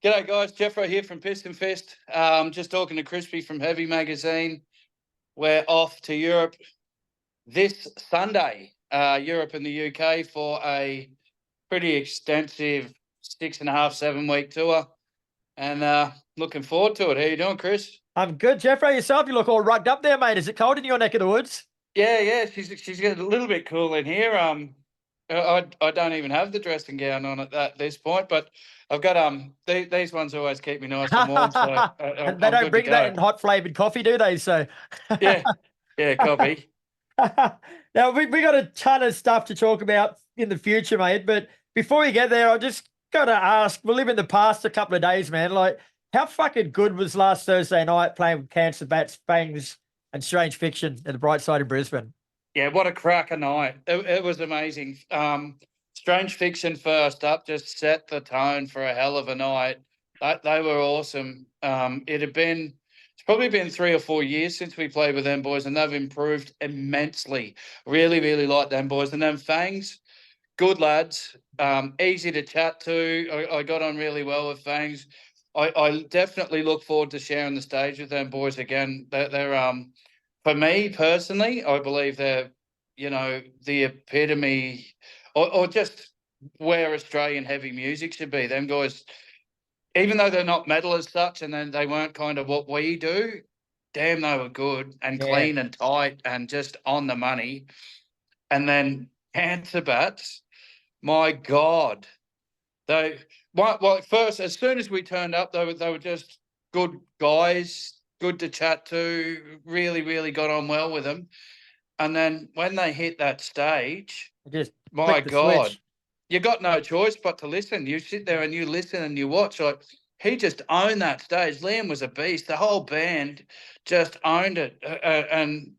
G'day guys, Jeffro here from PistonFist. Just talking to Crispy from Heavy Magazine. We're off to Europe this Sunday, Europe and the UK, for a pretty extensive 6.5, 7 week tour, and looking forward to it. How you doing, Chris? I'm good, Jeffro. Yourself? You look all rugged up there, mate. Is it cold in your neck of the woods? Yeah, she's getting a little bit cool in here. I don't even have the dressing gown on at this point, but I've got these ones always keep me nice and warm. So and they don't bring that in hot flavored coffee, do they? So yeah, coffee. Now we got a ton of stuff to talk about in the future, mate. But before we get there, I just got to ask. We live in the past a couple of days, man. Like, how fucking good was last Thursday night playing with Cancer Bats, Fangs, and Strange Fiction at the Bright Side in Brisbane? Yeah, what a cracker night. It was amazing. Strange Fiction first up just set the tone for a hell of a night. They were awesome. It's probably been 3 or 4 years since we played with them boys, and they've improved immensely. Really, really like them boys. And then Fangs, good lads, easy to chat to. I got on really well with Fangs. I definitely look forward to sharing the stage with them boys again. They're for me personally, I believe they're, the epitome or just where Australian heavy music should be. Them guys, even though they're not metal as such, and then they weren't kind of what we do, damn, they were good and clean and tight and just on the money. And then Cancer Bats, my God. First, as soon as we turned up, they were just good guys, good to chat to, really, really got on well with them. And then when they hit that stage, my God, switch. You got no choice but to listen. You sit there and you listen and you watch. Like, he just owned that stage. Liam was a beast. The whole band just owned it. And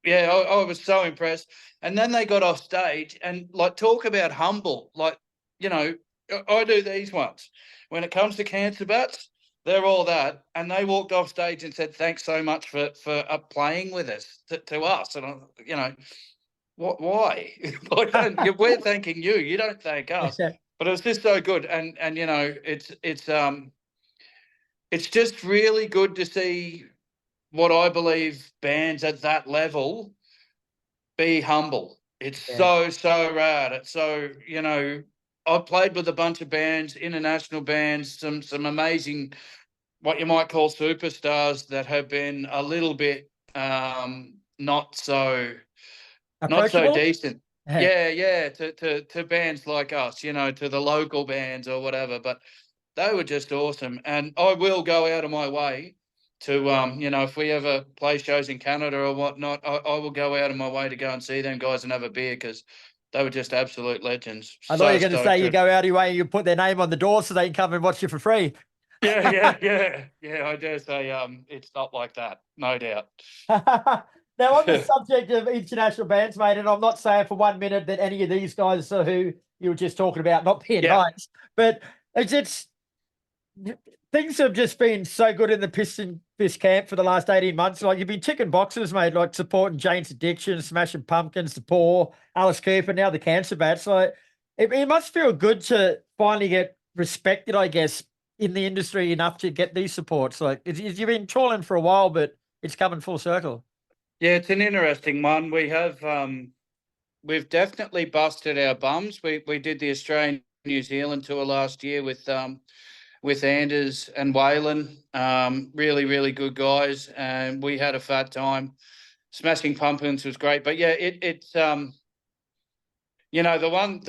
yeah, I was so impressed. And then they got off stage and, like, talk about humble. Like, I do these ones. When it comes to Cancer Bats, they're all that. And they walked off stage and said, thanks so much for playing with us, to us. And, why? We're thanking you. You don't thank us. But it was just so good. And it's just really good to see what I believe bands at that level be humble. It's so rad. It's so, I've played with a bunch of bands, international bands, some amazing, what you might call superstars that have been a little bit not so decent. Yeah, to bands like us, to the local bands or whatever. But they were just awesome. And I will go out of my way to, if we ever play shows in Canada or whatnot, I will go out of my way to go and see them guys and have a beer, because they were just absolute legends. I thought you were going to say you go out of your way and you put their name on the door so they can come and watch you for free. Yeah, I dare say it's not like that, no doubt. Now, on the subject of international bands, mate, and I'm not saying for 1 minute that any of these guys who you were just talking about not being nice, but it's things have just been so good in the PistonFist camp for the last 18 months. Like, you've been ticking boxes, mate, like supporting Jane's Addiction, Smashing Pumpkins, The Poor, Alice Cooper, now the Cancer Bats. Like, it must feel good to finally get respected, I guess, in the industry enough to get these supports. Like, you've been trawling for a while, but it's coming full circle. Yeah, it's an interesting one. We have we've definitely busted our bums. We did the Australian New Zealand tour last year with Anders and Waylon, really, really good guys, and we had a fat time. Smashing Pumpkins was great, but yeah, it's the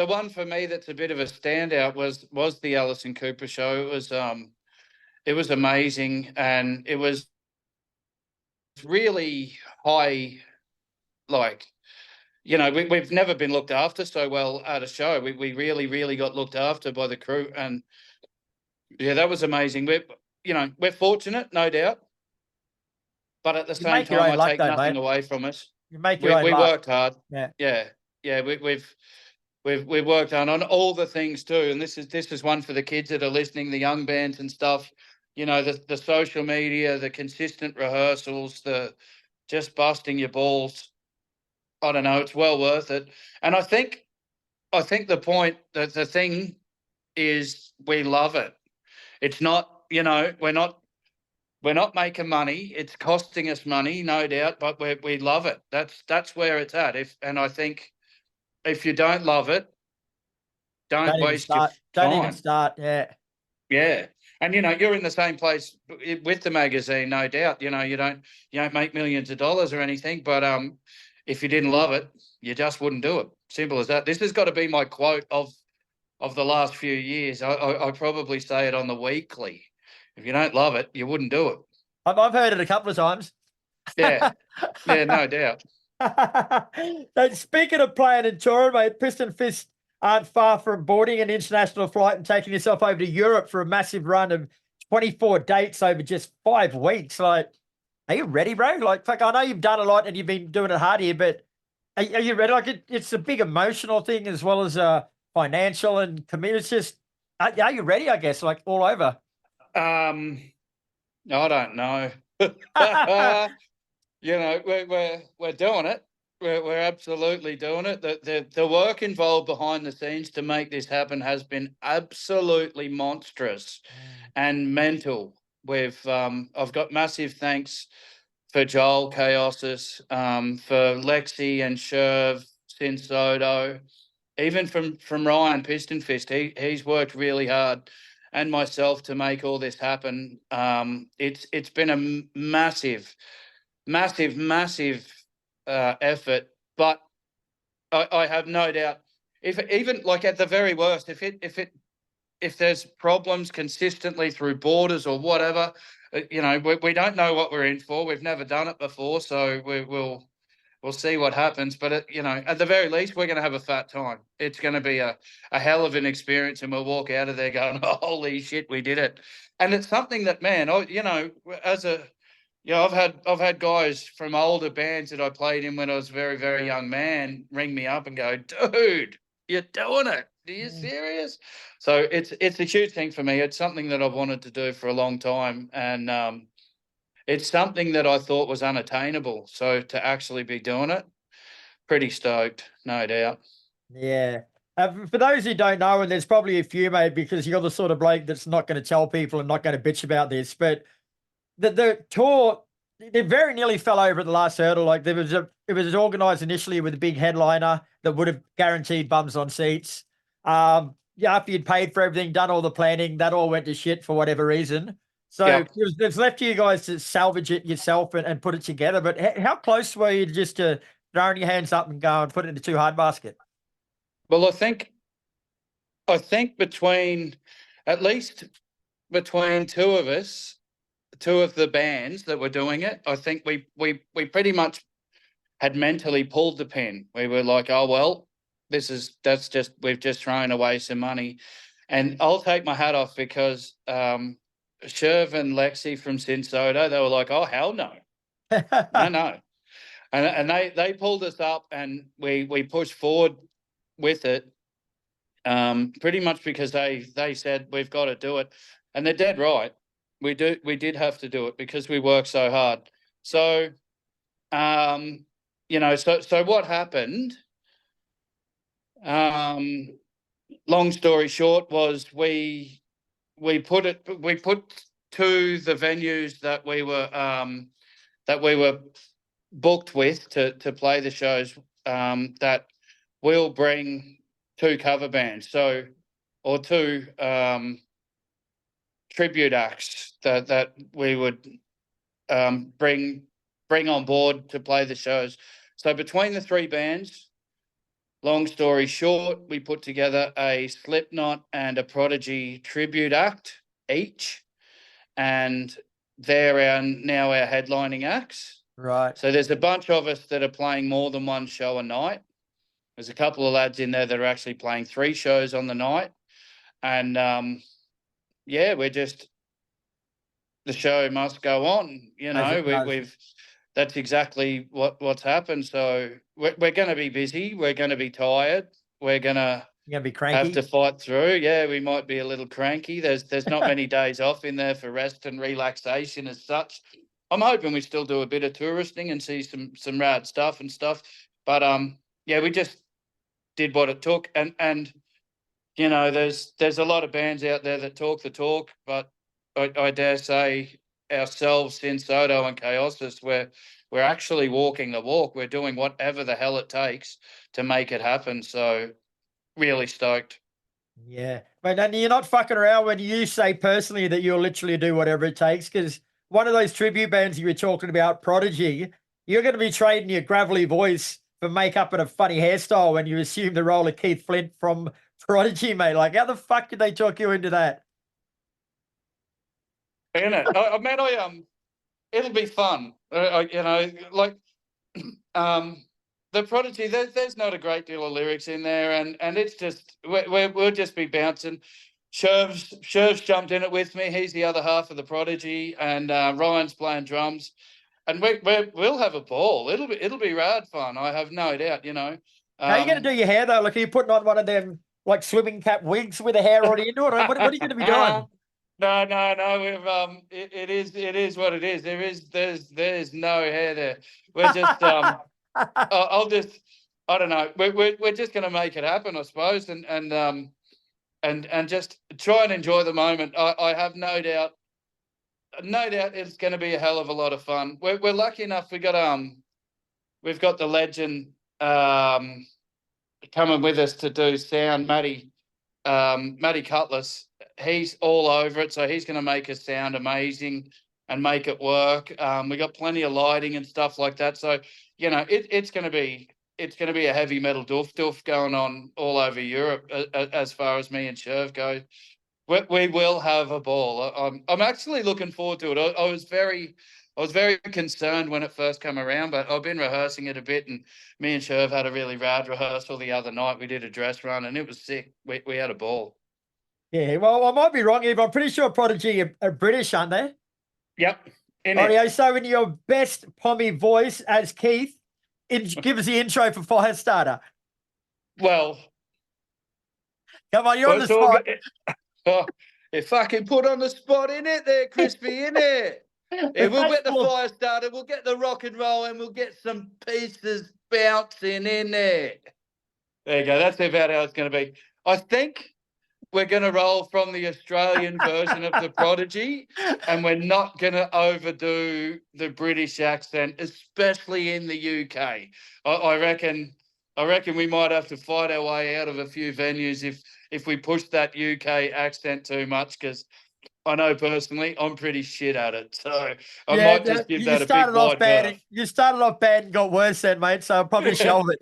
one for me that's a bit of a standout was the Alison Cooper show. It was amazing, and it was really high. Like, we've never been looked after so well at a show. We really, really got looked after by the crew, and yeah, that was amazing. We're fortunate, no doubt, but at the same time, I take nothing away from us. You make your own luck. We worked hard. Yeah. We've worked on all the things too, and this is one for the kids that are listening, the young bands and stuff. The social media, the consistent rehearsals, the just busting your balls. I don't know. It's well worth it, and I think the point, that the thing is, we love it. It's not, you know, we're not making money. It's costing us money, no doubt, but we love it. That's where it's at. And I think if you don't love it, don't waste your Don't time. even start. Yeah. Yeah. And, you know, you're in the same place with the magazine, no doubt. You know, you don't make millions of dollars or anything, but if you didn't love it, you just wouldn't do it. Simple as that. This has got to be my quote of the last few years. I probably say it on the weekly. If you don't love it, you wouldn't do it. I've heard it a couple of times. Yeah. Yeah, no doubt. So speaking of playing and touring, mate, PistonFist aren't far from boarding an international flight and taking yourself over to Europe for a massive run of 24 dates over just 5 weeks. Like, are you ready, bro? Like, fuck, I know you've done a lot and you've been doing it hard here, but are you ready? Like, it's a big emotional thing as well as financial and commitment. It's just, are you ready, I guess, like all over? I don't know. You know, we're doing it. We're absolutely doing it. The work involved behind the scenes to make this happen has been absolutely monstrous and mental. I've got massive thanks for Joel Chaosis, for Lexi and Sherv, Sinsodo, even from Ryan PistonFist. He's worked really hard, and myself, to make all this happen. It's been a massive effort, but I have no doubt, if even like at the very worst, if there's problems consistently through borders or whatever, you know, we don't know what we're in for. We've never done it before, so we'll see what happens. But you know, at the very least, we're going to have a fat time. It's going to be a hell of an experience, and we'll walk out of there going, "Holy shit, we did it!" And it's something that, man, you know, I've had guys from older bands that I played in when I was a very, very young man ring me up and go, "Dude, you're doing it. Are you serious?" So it's a huge thing for me. It's something that I've wanted to do for a long time, and it's something that I thought was unattainable. So to actually be doing it, pretty stoked, no doubt. Yeah. For those who don't know, and there's probably a few, mate, because you're the sort of bloke that's not going to tell people and not going to bitch about this, but the tour, they very nearly fell over at the last hurdle. Like it was organized initially with a big headliner that would have guaranteed bums on seats. Yeah, after you'd paid for everything, done all the planning, that all went to shit for whatever reason. So it's left to you guys to salvage it yourself and put it together. But how close were you just to throwing your hands up and go and put it in the too hard basket? Well, I think between two of us, two of the bands that were doing it, I think we pretty much had mentally pulled the pin. We were like, oh well, we've just thrown away some money. And I'll take my hat off because Sherv and Lexi from Sinsodo, they were like, oh hell no. no. And they pulled us up, and we pushed forward with it. Pretty much because they said we've got to do it. And they're dead right. We did have to do it because we worked so hard. So, you know, so what happened? Long story short was we put to the venues that we were booked with to play the shows, that we'll bring 2 cover bands, or 2 tribute acts that we would bring on board to play the shows. So between the 3 bands, long story short, we put together a Slipknot and a Prodigy tribute act each, and they're now our headlining acts. Right. So there's a bunch of us that are playing more than one show a night. There's a couple of lads in there that are actually playing 3 shows on the night. And yeah, the show must go on, you know. That's exactly what's happened. So we're going to be busy. We're going to be tired. You're going to be cranky. Have to fight through. Yeah, we might be a little cranky. There's not many days off in there for rest and relaxation as such. I'm hoping we still do a bit of touristing and see some rad stuff and stuff. But yeah, we just did what it took. And you know, there's a lot of bands out there that talk the talk, but I dare say ourselves, Sin Soto and Chaosis, we're actually walking the walk. We're doing whatever the hell it takes to make it happen. So really stoked. Yeah, but and you're not fucking around when you say personally that you'll literally do whatever it takes. Because one of those tribute bands you were talking about, Prodigy, you're going to be trading your gravelly voice for makeup and a funny hairstyle when you assume the role of Keith Flint from Prodigy, mate. Like, how the fuck did they talk you into that? Isn't it? It'll be fun. You know, like the Prodigy. There's not a great deal of lyrics in there, and it's just we'll just be bouncing. Sherv's jumped in it with me. He's the other half of the Prodigy, and Ryan's playing drums, and we'll have a ball. It'll be rad fun. I have no doubt. You know. How are you going to do your hair though? Like, are you putting on one of them like swimming cap wigs with the hair already into it? Or what are you going to be doing? No. It is what it is. There's no hair there. We're just I don't know. We're just going to make it happen, I suppose, and just try and enjoy the moment. I have no doubt it's going to be a hell of a lot of fun. We're lucky enough. We've got the legend coming with us to do sound, Matty Cutlass. He's all over it, so he's going to make us sound amazing and make it work. We got plenty of lighting and stuff like that, so you know it's going to be a heavy metal doof going on all over Europe as far as me and Sherv go. We will have a ball. I'm actually looking forward to it. I was very concerned when it first came around, but I've been rehearsing it a bit, and me and Sherv had a really rad rehearsal the other night. We did a dress run, and it was sick. We had a ball. Yeah, well, I might be wrong here, but I'm pretty sure Prodigy are British, aren't they? Yep. So in your best pommy voice as Keith, give us the intro for Firestarter. Well, come on, you're on the spot. If I can put on the spot in it there, Crispy, in it. If we'll get the Firestarter, we'll get the rock and roll, and we'll get some pieces bouncing in there. There you go. That's about how it's going to be. I think we're going to roll from the Australian version of the Prodigy, and we're not going to overdo the British accent, especially in the UK. I reckon we might have to fight our way out of a few venues if we push that UK accent too much, because I know personally I'm pretty shit at it. So I might just give that a big wide berth. You started off bad and got worse then, mate, so I'll probably shelve it.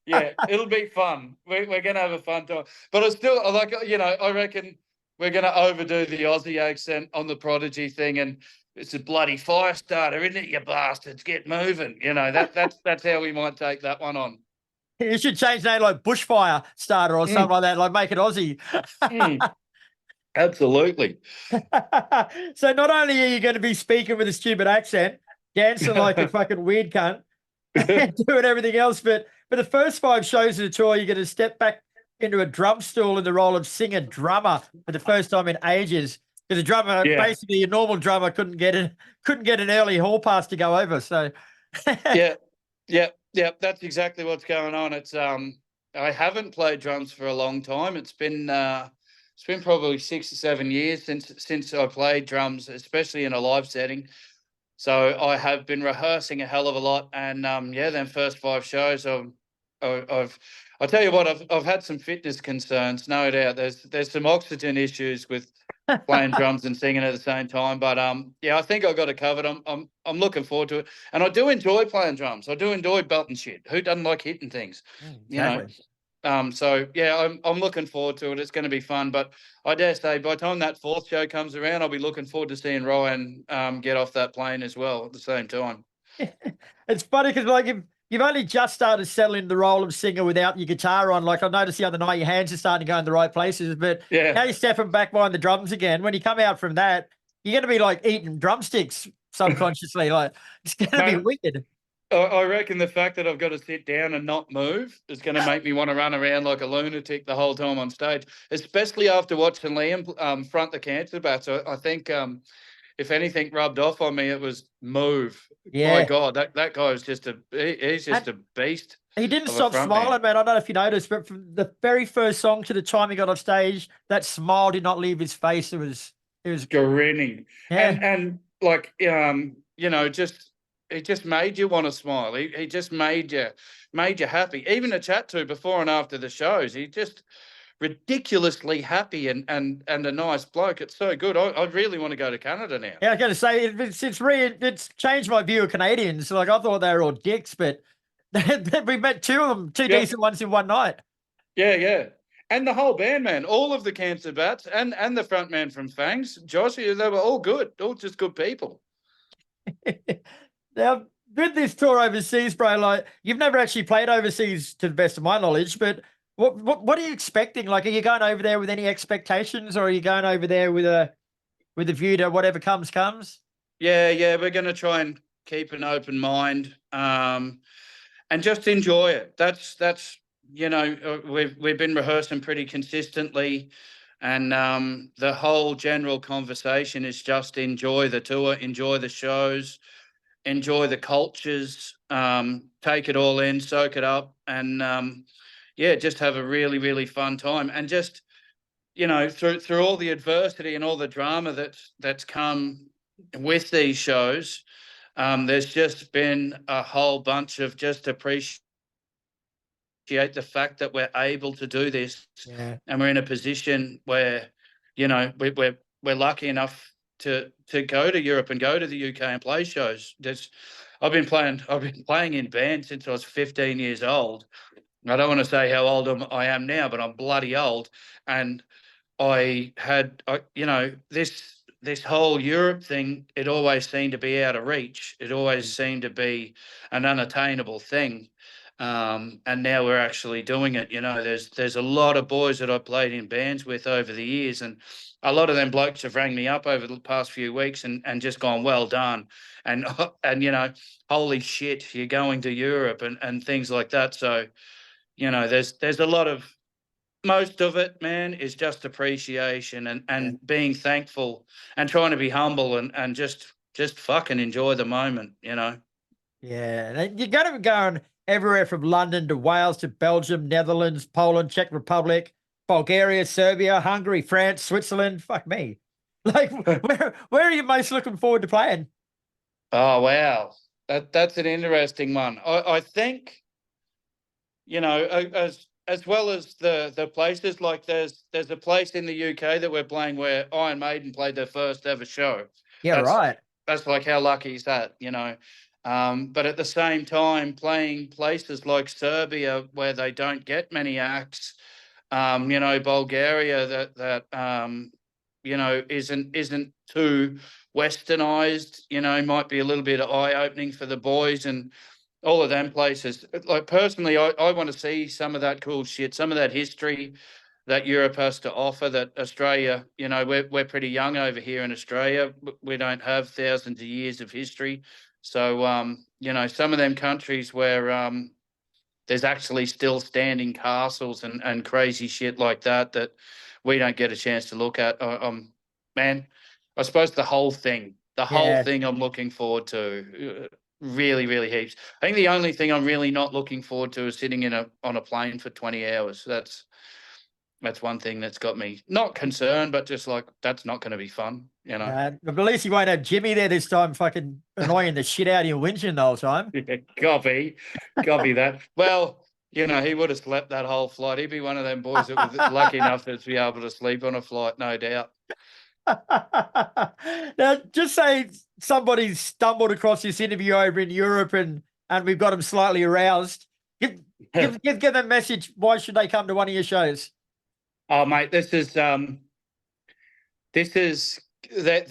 Yeah, it'll be fun. We're going to have a fun time. But I reckon we're going to overdo the Aussie accent on the Prodigy thing, and it's a bloody Firestarter, isn't it, you bastards? Get moving. You know, that's how we might take that one on. You should change the name like Bushfire Starter or something like that, like make it Aussie. Absolutely. So not only are you going to be speaking with a stupid accent, dancing like a fucking weird cunt, and doing everything else, but for the first 5 shows of the tour, you're going to step back into a drum stool in the role of singer-drummer for the first time in ages. Because a drummer, basically a normal drummer, couldn't get an early hall pass to go over. So yeah, that's exactly what's going on. It's I haven't played drums for a long time. It's been probably 6 or 7 years since I played drums, especially in a live setting. So I have been rehearsing a hell of a lot, and them first 5 shows, I'll tell you what, I've had some fitness concerns, no doubt. There's some oxygen issues with playing drums and singing at the same time, but I think I got it covered. I'm looking forward to it, and I do enjoy playing drums. I do enjoy belting shit. Who doesn't like hitting things? Exactly. You know. I'm looking forward to it. It's going to be fun. But I dare say by the time that 4th show comes around, I'll be looking forward to seeing Ryan get off that plane as well at the same time. It's funny because like you've only just started settling the role of singer without your guitar on. Like I noticed the other night, your hands are starting to go in the right places. But now you're stepping back behind the drums again. When you come out from that, you're going to be like eating drumsticks subconsciously. Like it's going to be wicked. I reckon the fact that I've got to sit down and not move is going to make me want to run around like a lunatic the whole time on stage, especially after watching Liam front the cancer bat. So I think if anything rubbed off on me, it was Move. Yeah. My God, that guy was just he's just a beast. He didn't stop smiling, man. I don't know if you noticed, but from the very first song to the time he got off stage, that smile did not leave his face. It was grinning. Yeah. And like, you know, it just made you want to smile. He just made you happy. Even to chat to before and after the shows, he just ridiculously happy and a nice bloke. It's so good. I really want to go to Canada now. Yeah, I was going to say it's changed my view of Canadians. Like, I thought they were all dicks, but we met two of them, two decent ones in one night. Yeah. And the whole band, man, all of the Cancer Bats and the front man from Fangs, Josh, they were all good, all just good people. Now, with this tour overseas, bro, like, you've never actually played overseas to the best of my knowledge, but what are you expecting? Like, are you going over there with any expectations, or are you going over there with a view to whatever comes? Yeah, we're going to try and keep an open mind, and just enjoy it. That's you know, we've been rehearsing pretty consistently, and the whole general conversation is just enjoy the tour, enjoy the shows, enjoy the cultures, take it all in, soak it up, and just have a really, really fun time. And just, you know, through all the adversity and all the drama that's come with these shows, there's just been a whole bunch of just appreciate the fact that we're able to do this, and we're in a position where, you know, we're lucky enough to go to Europe and go to the UK and play shows. I've been playing in bands since I was 15 years old. I don't want to say how old I am now, but I'm bloody old. And you know, this whole Europe thing, it always seemed to be out of reach. It always seemed to be an unattainable thing. And now we're actually doing it. You know, there's a lot of boys that I played in bands with over the years, and a lot of them blokes have rang me up over the past few weeks and just gone, well done. And you know, holy shit, you're going to Europe and things like that. So, you know, there's a lot of, most of it, man, is just appreciation and being thankful and trying to be humble and just fucking enjoy the moment, you know. Yeah, you're going to be going everywhere from London to Wales to Belgium, Netherlands, Poland, Czech Republic, Bulgaria, Serbia, Hungary, France, Switzerland. Fuck me. Like, where are you most looking forward to playing? Oh, wow. That's an interesting one. I think, you know, as well as the places, like there's a place in the UK that we're playing where Iron Maiden played their first ever show. Yeah, right. That's like, how lucky is that, you know? But at the same time, playing places like Serbia where they don't get many acts, you know, Bulgaria that you know, isn't too westernized, you know, might be a little bit eye-opening for the boys, and all of them places. Like, personally, I want to see some of that cool shit, some of that history that Europe has to offer, that Australia, you know, we're pretty young over here in Australia. We don't have thousands of years of history. So, you know, some of them countries where there's actually still standing castles and crazy shit like that we don't get a chance to look at. Man, I suppose the whole thing I'm looking forward to, really, really heaps. I think the only thing I'm really not looking forward to is sitting on a plane for 20 hours. That's one thing that's got me not concerned, but just like, that's not going to be fun, you know. But at least you won't have Jimmy there this time, fucking annoying the shit out of you, whinging the whole time. Yeah, copy that. Well, you know, he would have slept that whole flight. He'd be one of them boys that was lucky enough to be able to sleep on a flight, no doubt. Now, just say somebody stumbled across this interview over in Europe and we've got them slightly aroused. Give them a message. Why should they come to one of your shows? Oh, mate, this is they're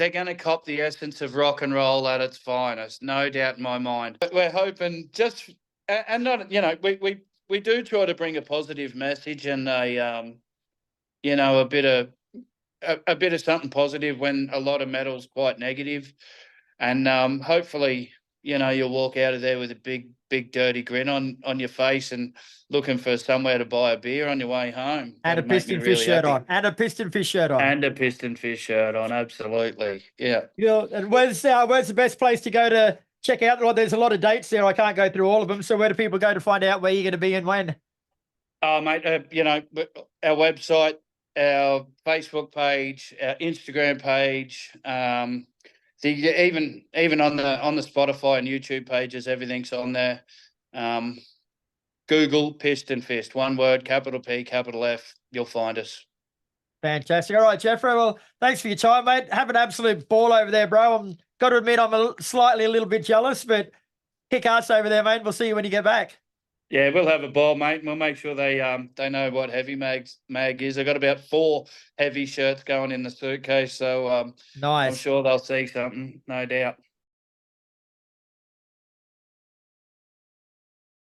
going to cop the essence of rock and roll at its finest, no doubt in my mind. But we're hoping and not, you know, we do try to bring a positive message and you know, a bit of something positive when a lot of metal's quite negative, and hopefully, you know, you'll walk out of there with a big dirty grin on your face and looking for somewhere to buy a beer on your way home. And That'd a make me PistonFist really shirt happy. on. And a PistonFist shirt on. And a PistonFist shirt on, absolutely. Yeah. You know, and where's the best place to go to check out? Well, there's a lot of dates there. I can't go through all of them. So where do people go to find out where you're going to be and when? Oh, mate, you know, our website, our Facebook page, our Instagram page, even on the Spotify and YouTube pages, everything's on there. Google PistonFist, one word, capital P, capital F, you'll find us. Fantastic. All right, Jeffrey. Well, thanks for your time, mate. Have an absolute ball over there, bro. I'm got to admit, I'm slightly a little bit jealous, but kick ass over there, mate. We'll see you when you get back. Yeah, we'll have a ball, mate. We'll make sure they know what heavy mag is. I've got about 4 heavy shirts going in the suitcase, so nice. I'm sure they'll see something, no doubt.